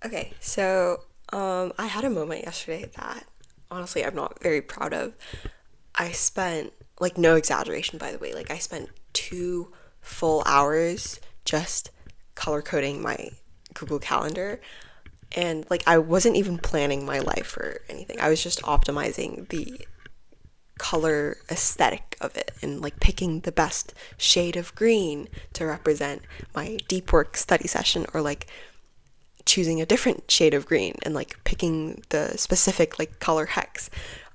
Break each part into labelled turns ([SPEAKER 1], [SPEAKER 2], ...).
[SPEAKER 1] Okay, so I had a moment yesterday that honestly I'm not very proud of. I spent, like, no exaggeration, by the way, like, I spent 2 full hours just color coding my Google Calendar. And, like, I wasn't even planning my life or anything. I was just optimizing the color aesthetic of it and, like, picking the best shade of green to represent my deep work study session, or like choosing a different shade of green and like picking the specific like color hex,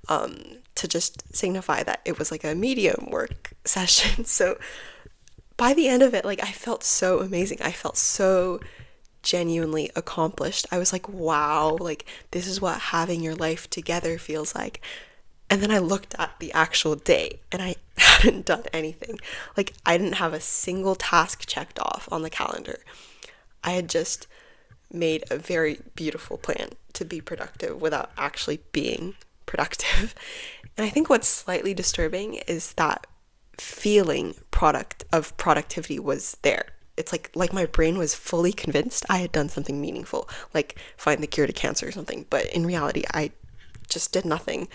[SPEAKER 1] to just signify that it was like a medium work session. So by the end of it, like, I felt so amazing. I felt so genuinely accomplished. I was like, wow, like, this is what having your life together feels like. And then I looked at the actual day and I hadn't done anything. Like, I didn't have a single task checked off on the calendar. I had just made a very beautiful plan to be productive without actually being productive. And I think what's slightly disturbing is that feeling product of productivity was there. It's like my brain was fully convinced I had done something meaningful, like find the cure to cancer or something, but in reality I just did nothing.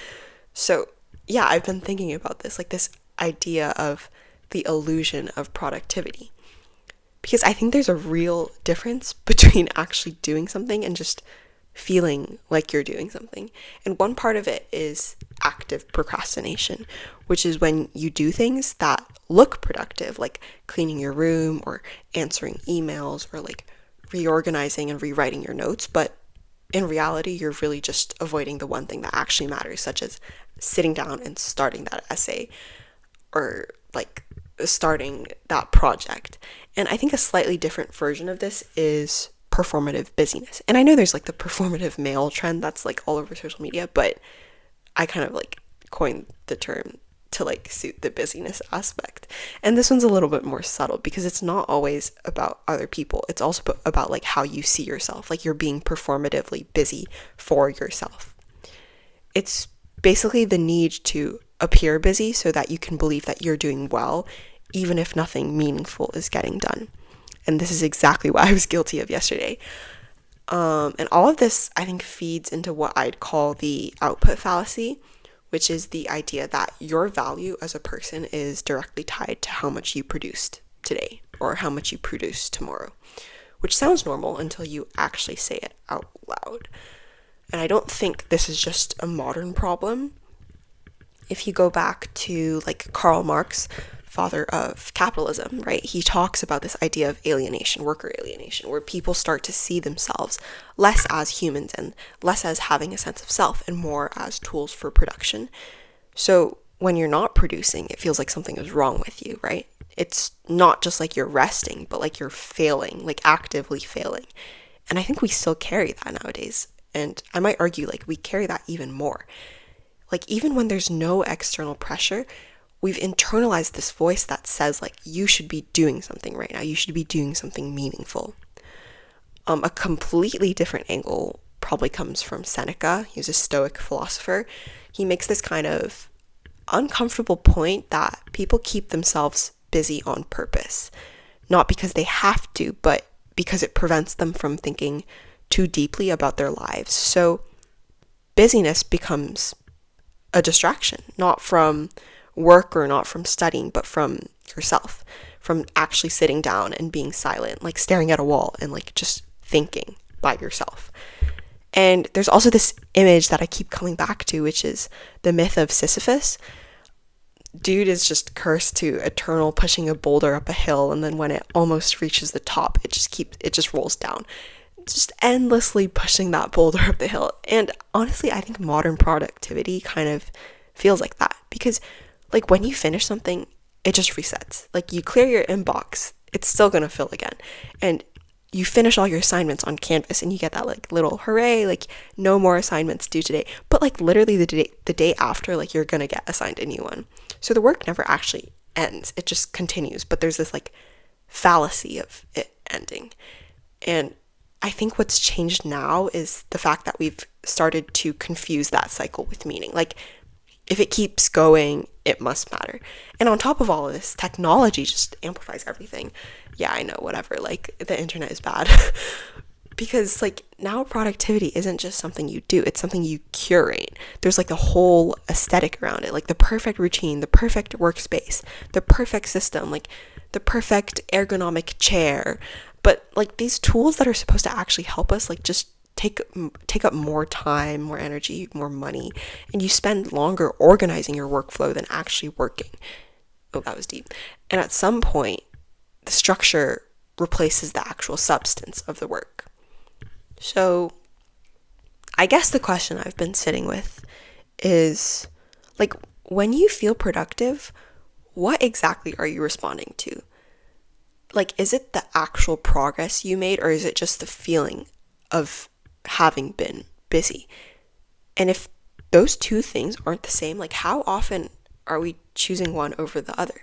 [SPEAKER 1] So, yeah, I've been thinking about this, like this idea of the illusion of productivity, because I think there's a real difference between actually doing something and just feeling like you're doing something. And one part of it is active procrastination, which is when you do things that look productive, like cleaning your room or answering emails or like reorganizing and rewriting your notes, but in reality, you're really just avoiding the one thing that actually matters, such as sitting down and starting that essay, or like starting that project. And I think a slightly different version of this is performative busyness. And I know there's like the performative male trend that's like all over social media, but I kind of like coined the term to like suit the busyness aspect. And this one's a little bit more subtle because it's not always about other people. It's also about like how you see yourself. Like, you're being performatively busy for yourself. It's basically the need to appear busy so that you can believe that you're doing well, even if nothing meaningful is getting done. And this is exactly what I was guilty of yesterday. And all of this, I think, feeds into what I'd call the output fallacy, which is the idea that your value as a person is directly tied to how much you produced today or how much you produce tomorrow, which sounds normal until you actually say it out loud. And I don't think this is just a modern problem. If you go back to like Karl Marx, father of capitalism, right? He talks about this idea of alienation, worker alienation, where people start to see themselves less as humans and less as having a sense of self and more as tools for production. So when you're not producing, it feels like something is wrong with you, right? It's not just like you're resting, but like you're failing, like actively failing. And I think we still carry that nowadays. And I might argue like we carry that even more. Like, even when there's no external pressure, we've internalized this voice that says like you should be doing something right now. You should be doing something meaningful. A completely different angle probably comes from Seneca. He was a Stoic philosopher. He makes this kind of uncomfortable point that people keep themselves busy on purpose, not because they have to, but because it prevents them from thinking too deeply about their lives. So busyness becomes a distraction, not from work or not from studying, but from yourself, from actually sitting down and being silent, like staring at a wall and like just thinking by yourself. And there's also this image that I keep coming back to, which is the myth of Sisyphus. Dude is just cursed to eternal pushing a boulder up a hill, and then when it almost reaches the top, it just rolls down, just endlessly pushing that boulder up the hill. And honestly, I think modern productivity kind of feels like that, because like when you finish something, it just resets. Like, you clear your inbox, it's still gonna fill again. And you finish all your assignments on Canvas and you get that like little hooray, like no more assignments due today. But like literally the day after, like you're gonna get assigned a new one. So the work never actually ends. It just continues. But there's this like fallacy of it ending. And I think what's changed now is the fact that we've started to confuse that cycle with meaning. Like, if it keeps going, it must matter. And on top of all of this, technology just amplifies everything. Yeah, I know, whatever. Like, the internet is bad. because like now productivity isn't just something you do, it's something you curate. There's like the whole aesthetic around it, like the perfect routine, the perfect workspace, the perfect system, like the perfect ergonomic chair. But like these tools that are supposed to actually help us like just take up more time, more energy, more money, and you spend longer organizing your workflow than actually working. Oh, that was deep. And at some point, the structure replaces the actual substance of the work. So, I guess the question I've been sitting with is like, when you feel productive, what exactly are you responding to? Like, is it the actual progress you made, or is it just the feeling of having been busy? And if those two things aren't the same, like, how often are we choosing one over the other?